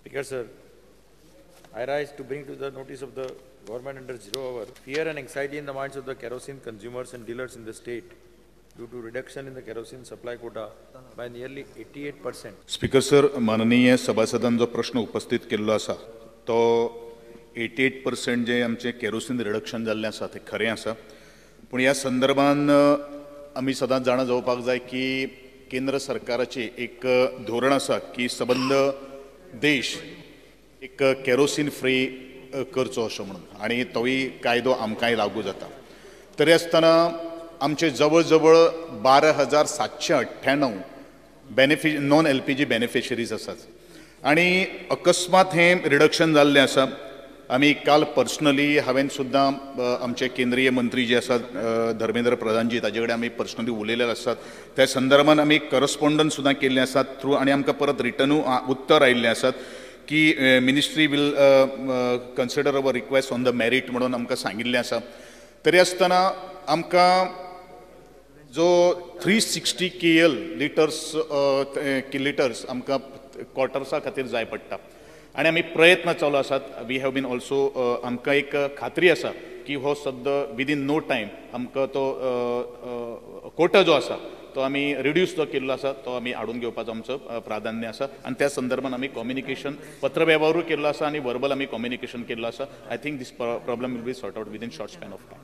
Speaker sir, I rise to bring to the notice of the government under 0 hour fear and anxiety in the minds of the kerosene consumers and dealers in the state due to reduction in the kerosene supply quota by nearly 88%. Speaker sir, माननीय सभासदान जो प्रश्न उपस्थित केल्लो आसा तो 88% जे आमचे kerosene reduction जाल्लें आसा ते खरें आसा, पूण ह्या संदर्भान आमी सदांच जाणा जावपाक जाय की केंद्र सरकाराचे एक धोरण आसा की सबंद देश एक केरोसीन फ्री करचो अशें म्हणून, आनी तोय कायदो आमकांय लागू जाता. तरी आसतना आमचे जवळ जवळ 12,798 नॉन LPG बेनिफिशरीज आसात आनी अकस्मात हें रिडक्शन जाल्लें आसा. आमी काल पर्सनली हांवें सुद्दां आमचे केंद्रीय मंत्री जे आसात धर्मेंद्र प्रधानजी ताजे कडेन आमी पर्सनली उलयले आसात. त्या संदर्भान आमी करस्पॉन्डन्स सुद्दां केल्ले आसात थ्रू, आनी आमकां परत रिटर्नू उत्तर आयिल्लें आसात की ministry will consider our request on the merit म्हणून आमकां सांगिल्लें आसा. तरी आसतना आमकां जो 360 KL लिटर्स आमकां क्वॉर्टर्सा खातीर जाय पडटा आनी आमी प्रयत्न चालू आसात. वी हॅव बीन ऑल्सो आमकां एक खात्री आसा की हो सद्द विदीन नो टायम आमकां तो कोटा जो आसा तो आमी रिड्यूस जो केल्लो आसा तो आमी हाडून घेवपाचो आमचो प्राधान्य आसा. आनी त्या संदर्भान आमी कम्युनिकेशन पत्रव्यवहारूय केल्लो आसा आनी वर्बल आमी कम्युनिकेशन केल्लो आसा. I think this problem will be sorted out within short span of time.